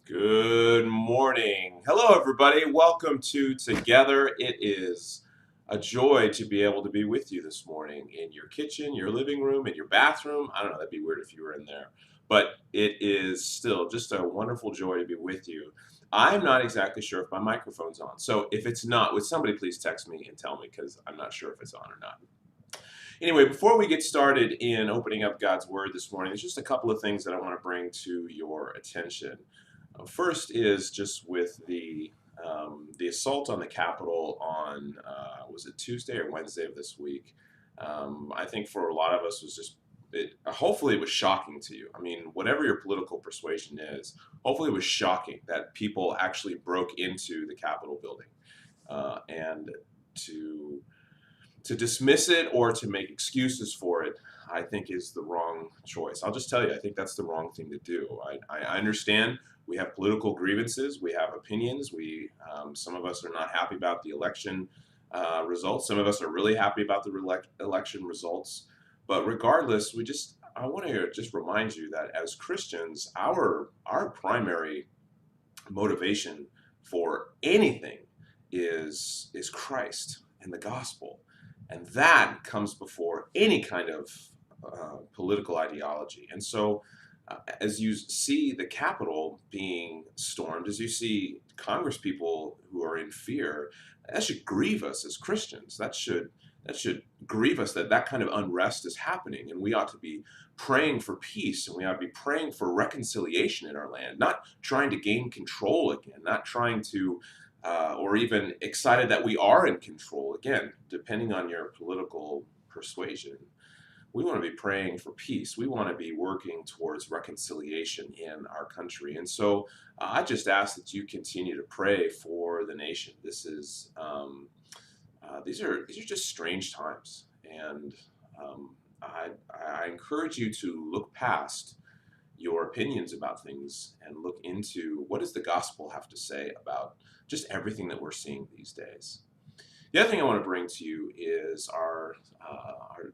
Good morning. Hello, everybody. Welcome to Together. It is a joy to be able to be with you this morning in your kitchen, your living room, in your bathroom. I don't know, that'd be weird if you were in there, but it is still just a wonderful joy to be with you. I'm not exactly sure if my microphone's on. So if it's not, would somebody please text me and tell me because I'm not sure if it's on or not. Anyway, before we get started in opening up God's Word this morning, there's just a couple of things that I want to bring to your attention. First is just with the assault on the Capitol on was it Tuesday or Wednesday of this week? I think for a lot of us was just hopefully it was shocking to you. I mean, whatever your political persuasion is, hopefully it was shocking that people actually broke into the Capitol building and to to dismiss it or to make excuses for it, I think is the wrong choice. I'll just tell you, I think that's the wrong thing to do. I understand we have political grievances, we have opinions. Some of us are not happy about the election results. Some of us are really happy about the election results. But regardless, I want to just remind you that as Christians, our primary motivation for anything is Christ and the gospel. And that comes before any kind of political ideology. And so, as you see the Capitol being stormed, as you see Congress people who are in fear, that should grieve us as Christians. That should grieve us that that kind of unrest is happening, and we ought to be praying for peace, and we ought to be praying for reconciliation in our land, not trying to gain control again, not trying to or even excited that we are in control. Again, depending on your political persuasion, we want to be praying for peace. We want to be working towards reconciliation in our country. And so I just ask that you continue to pray for the nation. These are just strange times. And I encourage you to look past your opinions about things and look into what does the gospel have to say about just everything that we're seeing these days. The other thing I want to bring to you is our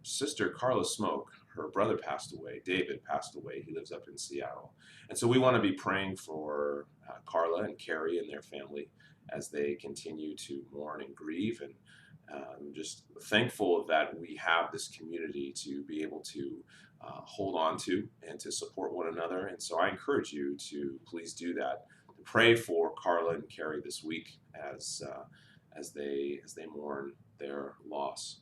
sister Carla Smoke. Her brother passed away. David passed away. He lives up in Seattle, and so we want to be praying for Carla and Carrie and their family as they continue to mourn and grieve. And I'm just thankful that we have this community to be able to hold on to and to support one another. And so I encourage you to please do that. To pray for Carla and Carrie this week as they mourn their loss.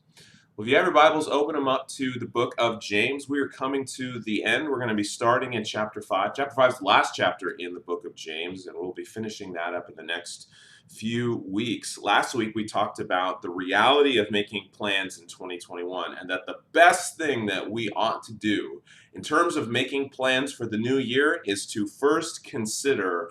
Well, if you have your Bibles, open them up to the book of James. We are coming to the end. We're going to be starting in chapter 5. Chapter 5 is the last chapter in the book of James, and we'll be finishing that up in the next few weeks. Last week, we talked about the reality of making plans in 2021, and that the best thing that we ought to do in terms of making plans for the new year is to first consider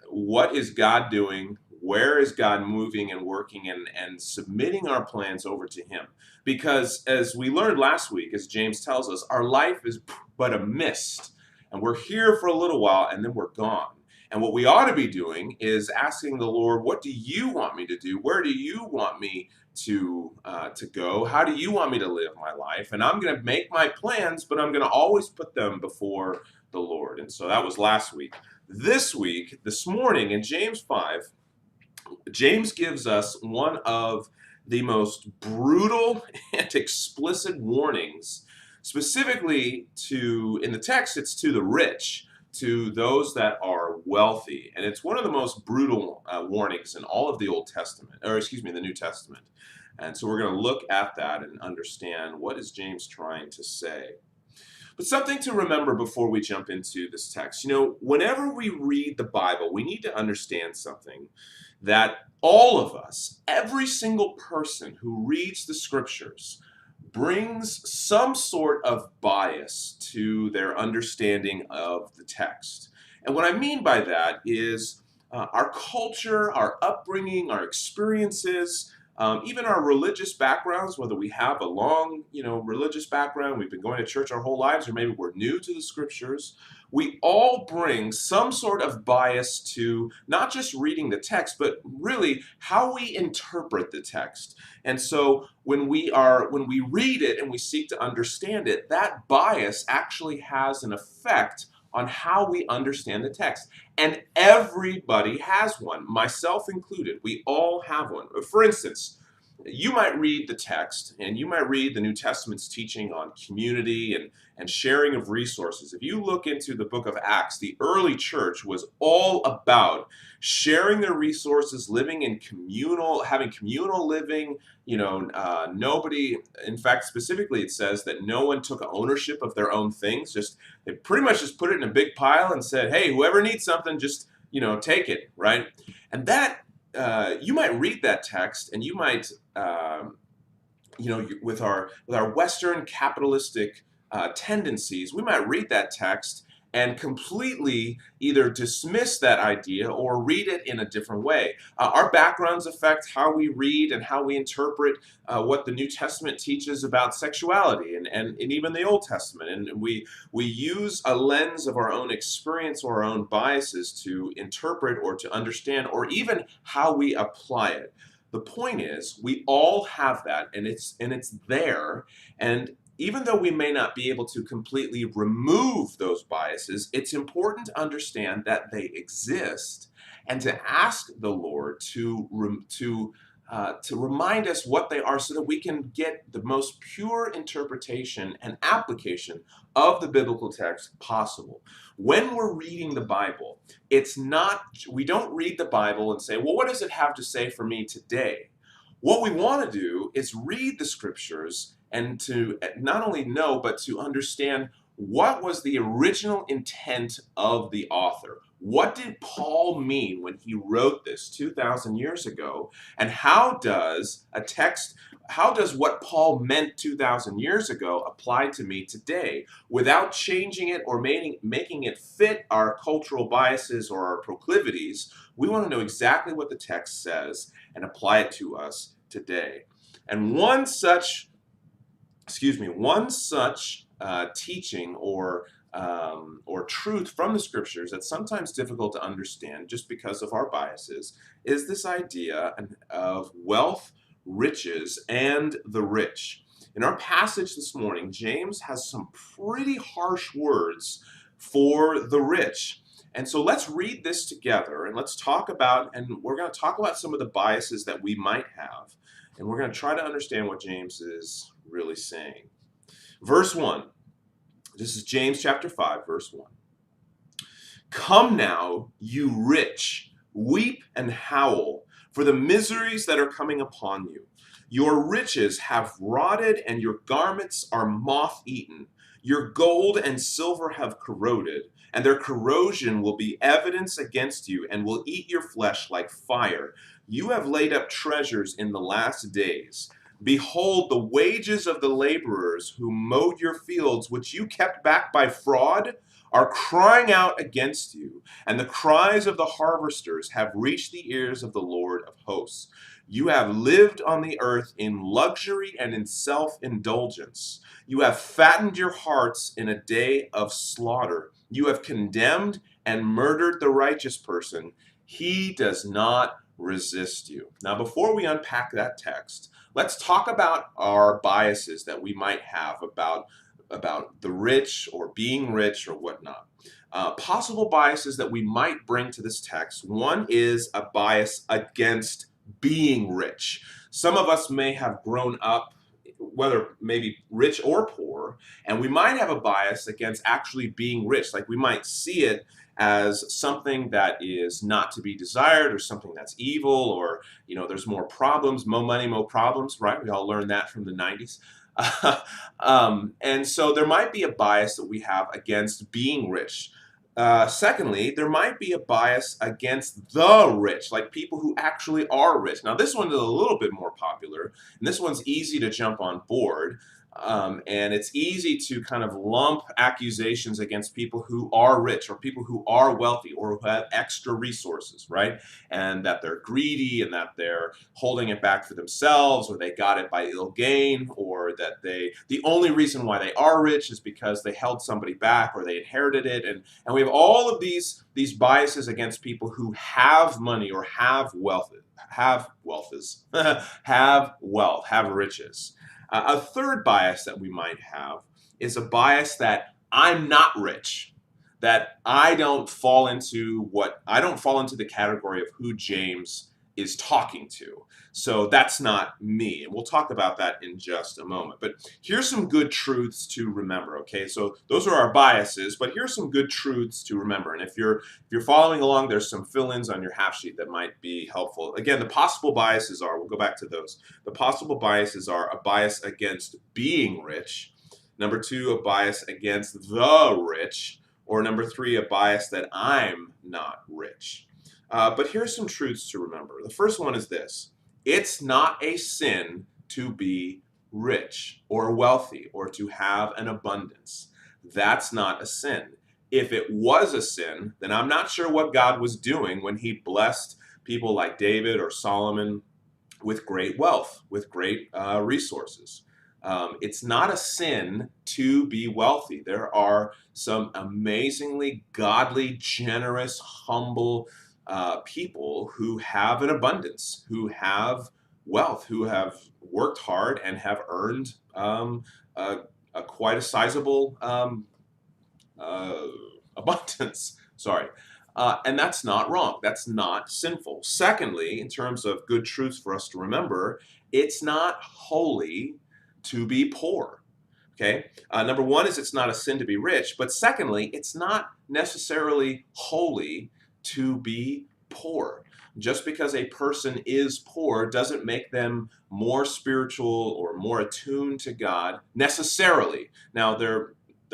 what is God doing, where is God moving and working, and submitting our plans over to Him. Because as we learned last week, as James tells us, our life is but a mist, and we're here for a little while and then we're gone. And what we ought to be doing is asking the Lord, what do you want me to do? Where do you want me to go? How do you want me to live my life? And I'm going to make my plans, but I'm going to always put them before the Lord. And so that was last week. This morning in James 5, James gives us one of the most brutal and explicit warnings, specifically in the text, it's to the rich, to those that are wealthy. And it's one of the most brutal warnings in all of the the New Testament. And so we're going to look at that and understand what is James trying to say. But something to remember before we jump into this text. Whenever we read the Bible, we need to understand something, that all of us, every single person who reads the scriptures, brings some sort of bias to their understanding of the text. And what I mean by that is our culture, our upbringing, our experiences, even our religious backgrounds, whether we have a long, religious background, we've been going to church our whole lives, or maybe we're new to the scriptures, we all bring some sort of bias to not just reading the text, but really how we interpret the text. And so when we read it and we seek to understand it, that bias actually has an effect on how we understand the text. And everybody has one, myself included. We all have one. For instance, you might read the text and you might read the New Testament's teaching on community and sharing of resources. If you look into the book of Acts, the early church was all about sharing their resources, living in communal, having communal living. Nobody, in fact, specifically it says that no one took ownership of their own things. Just they pretty much just put it in a big pile and said, hey, whoever needs something, just, take it, right? And that you might read that text and you might, with our Western capitalistic tendencies, we might read that text and completely either dismiss that idea or read it in a different way. Our backgrounds affect how we read and how we interpret what the New Testament teaches about sexuality and even the Old Testament. And we use a lens of our own experience or our own biases to interpret or to understand or even how we apply it. The point is, we all have that, and it's there. And even though we may not be able to completely remove those biases, it's important to understand that they exist and to ask the Lord to remind us what they are so that we can get the most pure interpretation and application of the biblical text possible. When we're reading the Bible, we don't read the Bible and say, well, what does it have to say for me today? What we want to do is read the scriptures and to not only know, but to understand what was the original intent of the author. What did Paul mean when he wrote this 2,000 years ago? And how does what Paul meant 2,000 years ago apply to me today without changing it or making it fit our cultural biases or our proclivities? We want to know exactly what the text says and apply it to us today. And one such teaching or truth from the scriptures that's sometimes difficult to understand just because of our biases is this idea of wealth, riches, and the rich. In our passage this morning, James has some pretty harsh words for the rich. And so let's read this together and we're going to talk about some of the biases that we might have. And we're going to try to understand what James is really saying. Verse 1. This is James chapter 5, verse 1. Come now, you rich, weep and howl for the miseries that are coming upon you. Your riches have rotted and your garments are moth-eaten. Your gold and silver have corroded, and their corrosion will be evidence against you and will eat your flesh like fire. You have laid up treasures in the last days. Behold, the wages of the laborers who mowed your fields, which you kept back by fraud, are crying out against you, and the cries of the harvesters have reached the ears of the Lord of hosts. You have lived on the earth in luxury and in self-indulgence. You have fattened your hearts in a day of slaughter. You have condemned and murdered the righteous person. He does not resist you. Now, before we unpack that text, let's talk about our biases that we might have about the rich or being rich or whatnot. Possible biases that we might bring to this text. One is a bias against being rich. Some of us may have grown up, whether maybe rich or poor, and we might have a bias against actually being rich. Like we might see it as something that is not to be desired or something that's evil or, there's more problems, more money, more problems, right? We all learned that from the 90s. And so there might be a bias that we have against being rich. Secondly, there might be a bias against the rich, like people who actually are rich. Now, this one is a little bit more popular, and this one's easy to jump on board. And it's easy to kind of lump accusations against people who are rich or people who are wealthy or who have extra resources, right? And that they're greedy and that they're holding it back for themselves or they got it by ill gain or that the only reason why they are rich is because they held somebody back or they inherited it. And we have all of these biases against people who have money or have wealth, have riches. A third bias that we might have is a bias that I'm not rich. that I don't fall into the category of who James is talking to. So that's not me. And we'll talk about that in just a moment. But here's some good truths to remember, okay? So those are our biases, but here's some good truths to remember. And if you're following along, there's some fill-ins on your half sheet that might be helpful. Again, the possible biases are, we'll go back to those. The possible biases are a bias against being rich, number two, a bias against the rich, or number three, a bias that I'm not rich. But here's some truths to remember. The first one is this: it's not a sin to be rich or wealthy or to have an abundance. That's not a sin. If it was a sin, then I'm not sure what God was doing when he blessed people like David or Solomon with great wealth, with great resources. It's not a sin to be wealthy. There are some amazingly godly, generous, humble people who have an abundance, who have wealth, who have worked hard and have earned quite a sizable uh, abundance. Sorry. And that's not wrong. That's not sinful. Secondly, in terms of good truths for us to remember, it's not holy to be poor. Okay? Number one is it's not a sin to be rich, but secondly, it's not necessarily holy to be poor. Just because a person is poor doesn't make them more spiritual or more attuned to God necessarily. Now,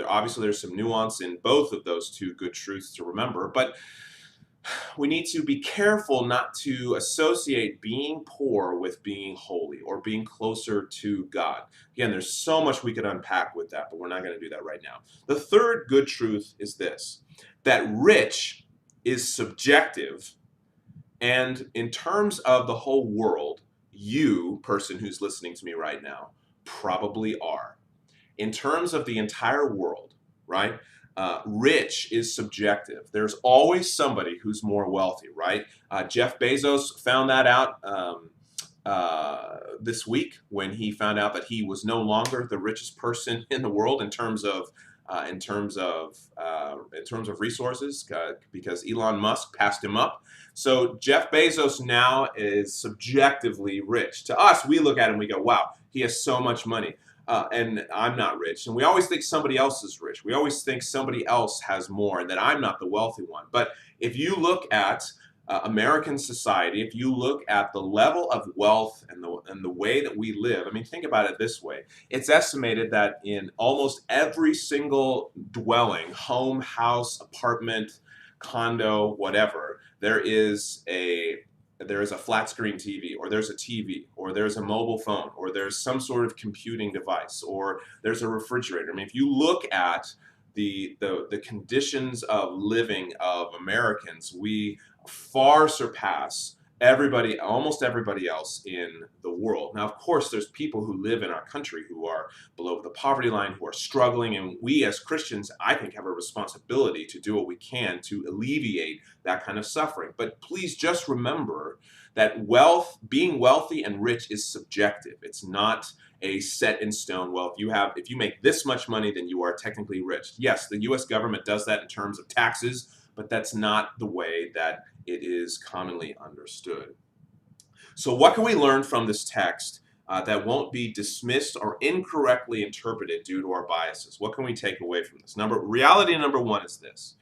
obviously there's some nuance in both of those two good truths to remember, but we need to be careful not to associate being poor with being holy or being closer to God. Again, there's so much we could unpack with that, but we're not going to do that right now. The third good truth is this: that rich is subjective, and in terms of the whole world, you, person who's listening to me right now, probably are. In terms of the entire world, right? Rich is subjective. There's always somebody who's more wealthy, right? Jeff Bezos found that out this week when he found out that he was no longer the richest person in the world in terms of resources, because Elon Musk passed him up. So Jeff Bezos now is subjectively rich. To us, we look at him and we go, "Wow, he has so much money." And I'm not rich. And we always think somebody else is rich. We always think somebody else has more and that I'm not the wealthy one. But if you look at American society, if you look at the level of wealth and the way that we live, I mean, think about it this way. It's estimated that in almost every single dwelling, home, house, apartment, condo, whatever, there is a flat screen TV, or there's a TV, or there's a mobile phone, or there's some sort of computing device, or there's a refrigerator. I mean, if you look at the conditions of living of Americans, we far surpass almost everybody else in the world. Now, of course, there's people who live in our country who are below the poverty line, who are struggling, and we as Christians, I think, have a responsibility to do what we can to alleviate that kind of suffering. But please just remember that being wealthy and rich is subjective. It's not a set in stone wealth. If you make this much money, then you are technically rich. Yes, the US government does that in terms of taxes, but that's not the way that it is commonly understood. So what can we learn from this text that won't be dismissed or incorrectly interpreted due to our biases? What can we take away from this? Reality number one is this: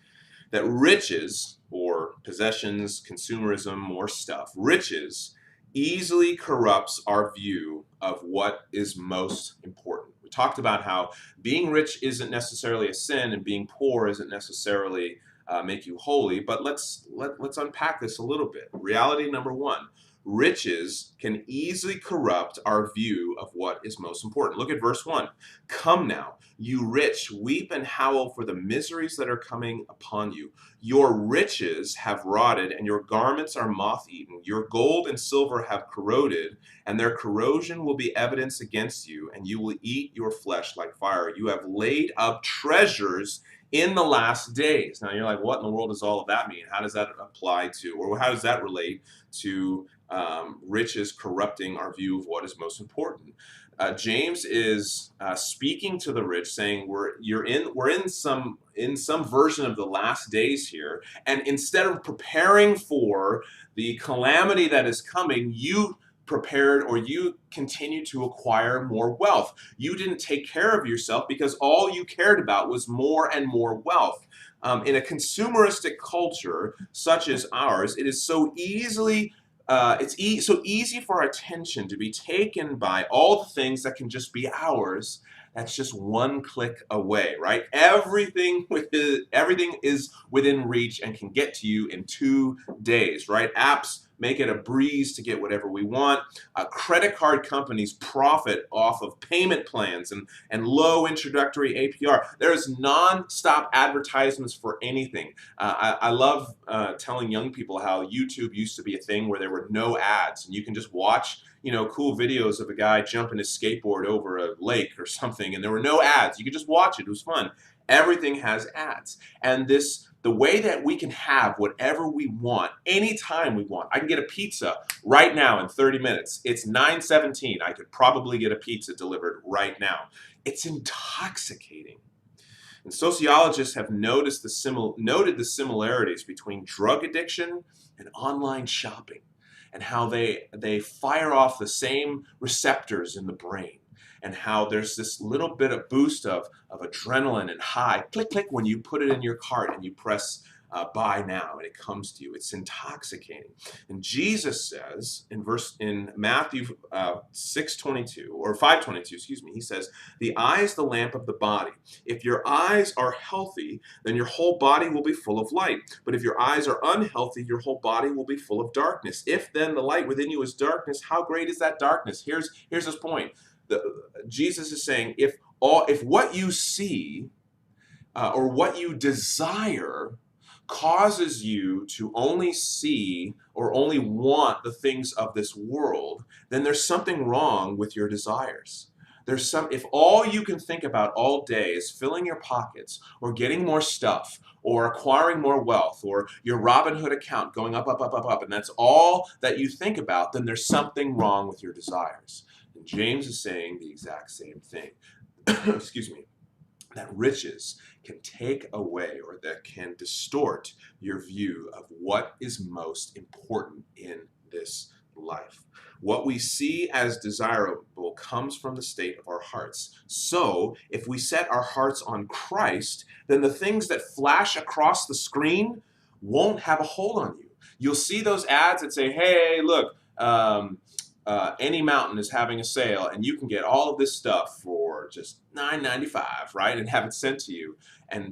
that riches, or possessions, consumerism, more stuff, riches easily corrupts our view of what is most important. We talked about how being rich isn't necessarily a sin and being poor isn't necessarily make you holy, but let's unpack this a little bit. Reality number one: riches can easily corrupt our view of what is most important. Look at verse 1. Come now, you rich, weep and howl for the miseries that are coming upon you. Your riches have rotted, and your garments are moth-eaten. Your gold and silver have corroded, and their corrosion will be evidence against you, and you will eat your flesh like fire. You have laid up treasures in the last days. Now you're like, what in the world does all of that mean? How does that apply to, or how does that relate to riches corrupting our view of what is most important. James is speaking to the rich, saying we're in some version of the last days here, and instead of preparing for the calamity that is coming, you prepared or you continue to acquire more wealth. You didn't take care of yourself because all you cared about was more and more wealth. In a consumeristic culture such as ours, it is so easily so easy for our attention to be taken by all the things that can just be ours. That's just one click away, right? Everything is within reach and can get to you in 2 days, right? Apps make it a breeze to get whatever we want. Credit card companies profit off of payment plans and low introductory APR. There's non-stop advertisements for anything. I love telling young people how YouTube used to be a thing where there were no ads, and you can just watch, cool videos of a guy jumping his skateboard over a lake or something, and there were no ads. You could just watch it. It was fun. Everything has ads, and the way that we can have whatever we want anytime we want. I can get a pizza right now in 30 minutes. It's 9:17. I could probably get a pizza delivered right now. It's intoxicating. And sociologists have noted the similarities between drug addiction and online shopping, and how they fire off the same receptors in the brain, and how there's this little bit of boost of adrenaline and high, click, click, when you put it in your cart and you press buy now, and it comes to you. It's intoxicating. And Jesus says in Matthew 6:22 or 5:22, excuse me, he says, "The eye is the lamp of the body. If your eyes are healthy, then your whole body will be full of light. But if your eyes are unhealthy, your whole body will be full of darkness. If then the light within you is darkness, how great is that darkness?" Here's his point. Jesus is saying, if what you see or what you desire causes you to only see or only want the things of this world, then there's something wrong with your desires. If all you can think about all day is filling your pockets or getting more stuff or acquiring more wealth or your Robinhood account going up, up, up, up, up, and that's all that you think about, then there's something wrong with your desires. And James is saying the exact same thing. Excuse me. That riches can take away or that can distort your view of what is most important in this life. What we see as desirable comes from the state of our hearts. So, if we set our hearts on Christ, then the things that flash across the screen won't have a hold on you. You'll see those ads that say, "Hey, look, any mountain is having a sale, and you can get all of this stuff for just $9.95, right? And have it sent to you."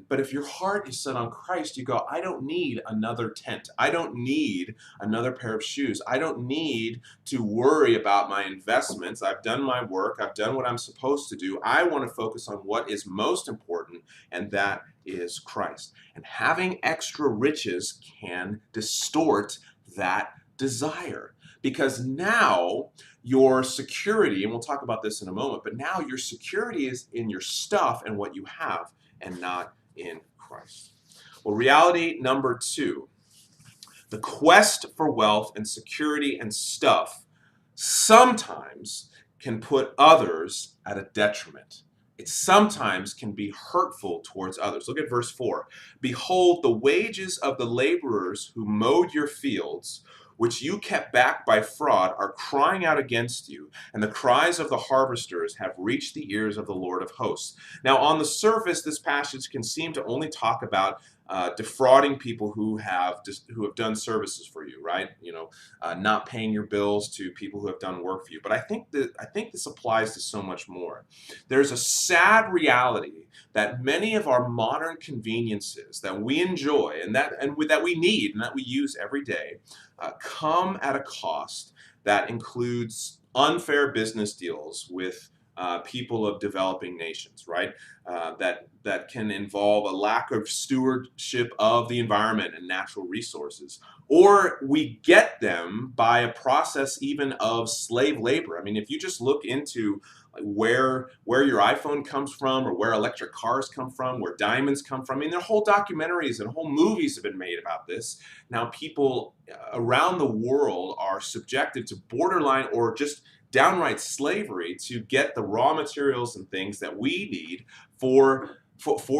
But if your heart is set on Christ, you go, "I don't need another tent. I don't need another pair of shoes. I don't need to worry about my investments. I've done my work. I've done what I'm supposed to do. I want to focus on what is most important, and that is Christ." And having extra riches can distort that desire. Because now your security, and we'll talk about this in a moment, but now your security is in your stuff and what you have and not in Christ. Well, reality number 2, the quest for wealth and security and stuff sometimes can put others at a detriment. It sometimes can be hurtful towards others. Look at verse 4. "Behold, the wages of the laborers who mowed your fields, which you kept back by fraud, are crying out against you, and the cries of the harvesters have reached the ears of the Lord of hosts." Now, on the surface, this passage can seem to only talk about defrauding people who have done services for you, right? Not paying your bills to people who have done work for you. But I think this applies to so much more. There's a sad reality that many of our modern conveniences that we enjoy and that we need and that we use every day come at a cost that includes unfair business deals with people of developing nations, right? That that can involve a lack of stewardship of the environment and natural resources. Or we get them by a process even of slave labor. I mean, if you just look into like where your iPhone comes from, or where electric cars come from, where diamonds come from. I mean, there are whole documentaries and whole movies have been made about this. Now, people around the world are subjected to borderline or just downright slavery to get the raw materials and things that we need for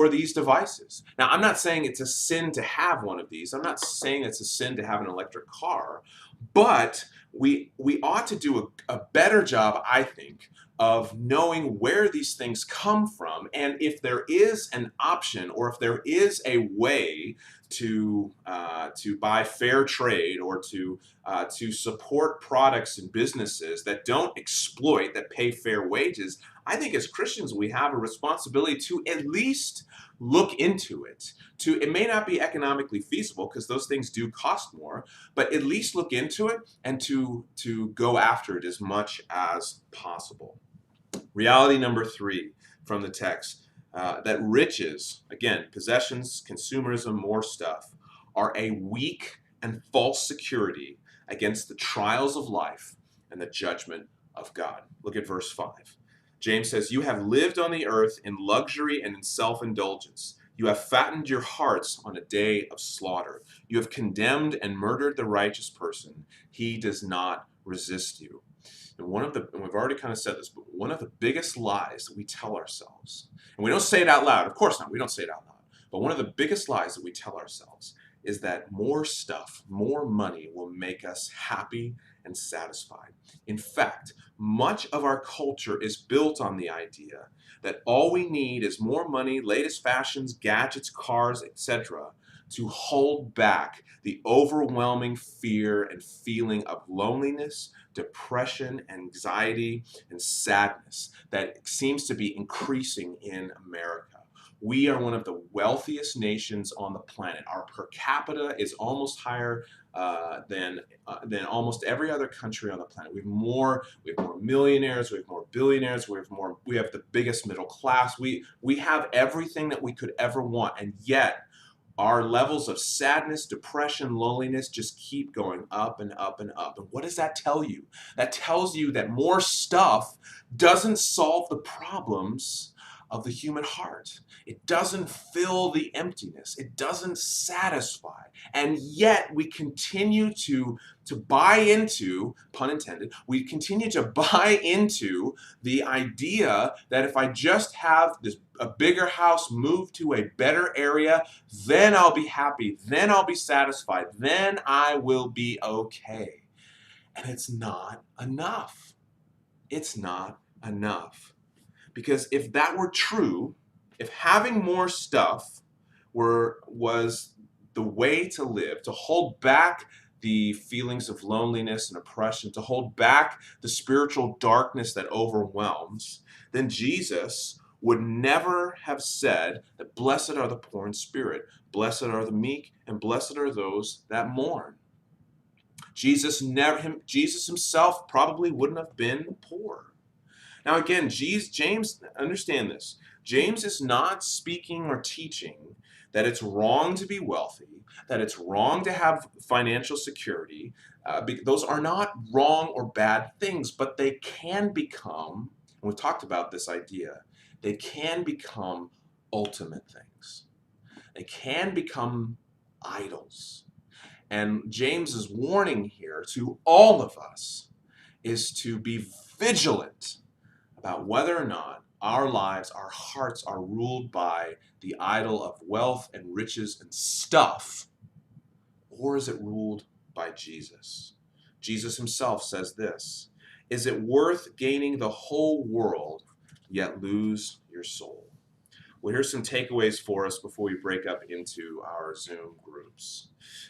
these devices. Now, I'm not saying it's a sin to have one of these. I'm not saying it's a sin to have an electric car, but we ought to do a better job, I think, of knowing where these things come from, and if there is an option or if there is a way to buy fair trade, or to support products and businesses that don't exploit, that pay fair wages. I think as Christians we have a responsibility to at least look into it. It may not be economically feasible because those things do cost more, but at least look into it and to go after it as much as possible. Reality number 3 from the text, that riches, again, possessions, consumerism, more stuff, are a weak and false security against the trials of life and the judgment of God. Look at verse 5. James says, "You have lived on the earth in luxury and in self-indulgence. You have fattened your hearts on a day of slaughter. You have condemned and murdered the righteous person. He does not resist you." And we've already kind of said this, but one of the biggest lies that we tell ourselves, and we don't say it out loud, of course not, we don't say it out loud, but one of the biggest lies that we tell ourselves is that more stuff, more money will make us happy and satisfied. In fact, much of our culture is built on the idea that all we need is more money, latest fashions, gadgets, cars, etc., to hold back the overwhelming fear and feeling of loneliness, depression, anxiety, and sadness that seems to be increasing in America. We are one of the wealthiest nations on the planet. Our per capita is almost higher than almost every other country on the planet. We have more millionaires, we have more billionaires, we have the biggest middle class. We have everything that we could ever want, and yet our levels of sadness, depression, loneliness just keep going up and up and up. And what does that tell you? That tells you that more stuff doesn't solve the problems of the human heart. It doesn't fill the emptiness. It doesn't satisfy. And yet we continue to buy into, pun intended, we continue to buy into the idea that if I just have a bigger house, move to a better area, then I'll be happy, then I'll be satisfied, then I will be okay. And it's not enough. It's not enough. Because if that were true, if having more stuff was the way to live, to hold back the feelings of loneliness and oppression, to hold back the spiritual darkness that overwhelms, then Jesus would never have said that blessed are the poor in spirit, blessed are the meek, and blessed are those that mourn. Jesus himself probably wouldn't have been poor. Now again, James, understand this. James is not speaking or teaching that it's wrong to be wealthy, that it's wrong to have financial security. Those are not wrong or bad things, but they can become, and we've talked about this idea, they can become ultimate things. They can become idols. And James's warning here to all of us is to be vigilant about whether or not our lives, our hearts are ruled by the idol of wealth and riches and stuff, or is it ruled by Jesus? Jesus himself says this, "Is it worth gaining the whole world, yet lose your soul?" Well, here's some takeaways for us before we break up into our Zoom groups.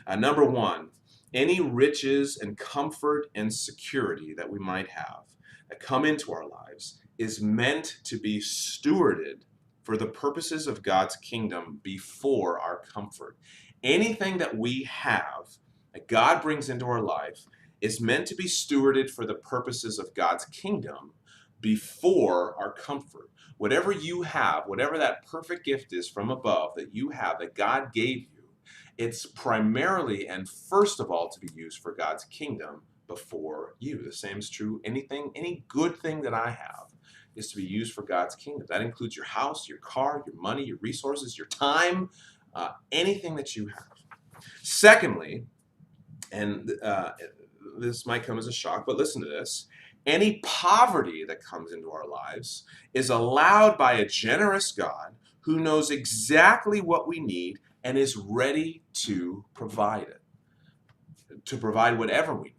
Number 1, any riches and comfort and security that we might have that come into our lives is meant to be stewarded for the purposes of God's kingdom before our comfort. Anything that we have that God brings into our life is meant to be stewarded for the purposes of God's kingdom before our comfort. Whatever you have, whatever that perfect gift is from above that you have, that God gave you, it's primarily and first of all to be used for God's kingdom before you. The same is true. Any good thing that I have is to be used for God's kingdom. That includes your house, your car, your money, your resources, your time, anything that you have. Secondly, and this might come as a shock, but listen to this. Any poverty that comes into our lives is allowed by a generous God who knows exactly what we need and is ready to provide it, to provide whatever we need.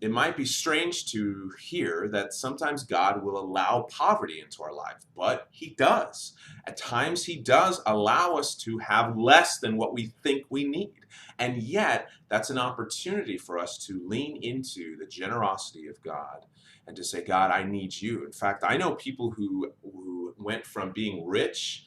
It might be strange to hear that sometimes God will allow poverty into our life, but He does. At times, He does allow us to have less than what we think we need. And yet, that's an opportunity for us to lean into the generosity of God and to say, God, I need you. In fact, I know people who went from being rich,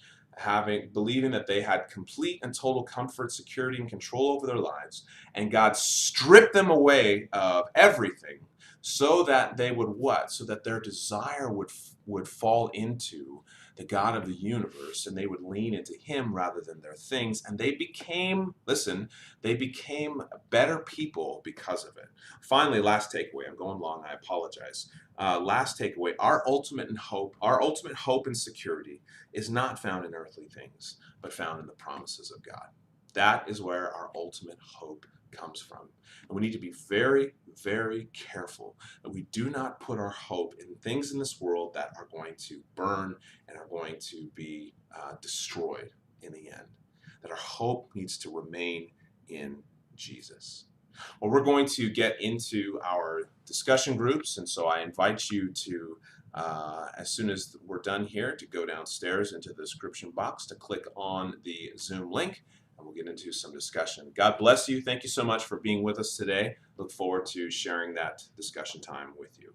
believing that they had complete and total comfort, security, and control over their lives, and God stripped them away of everything so that they would what? So that their desire would fall into the God of the universe, and they would lean into Him rather than their things, and they became, listen, they became better people because of it. Finally, last takeaway. I'm going long, I apologize. Last takeaway, our ultimate hope and security is not found in earthly things, but found in the promises of God. That is where our ultimate hope comes from. And we need to be very, very careful that we do not put our hope in things in this world that are going to burn and are going to be destroyed in the end. That our hope needs to remain in Jesus. Well, we're going to get into our discussion groups, and so I invite you to, as soon as we're done here, to go downstairs into the description box to click on the Zoom link, and we'll get into some discussion. God bless you. Thank you so much for being with us today. Look forward to sharing that discussion time with you.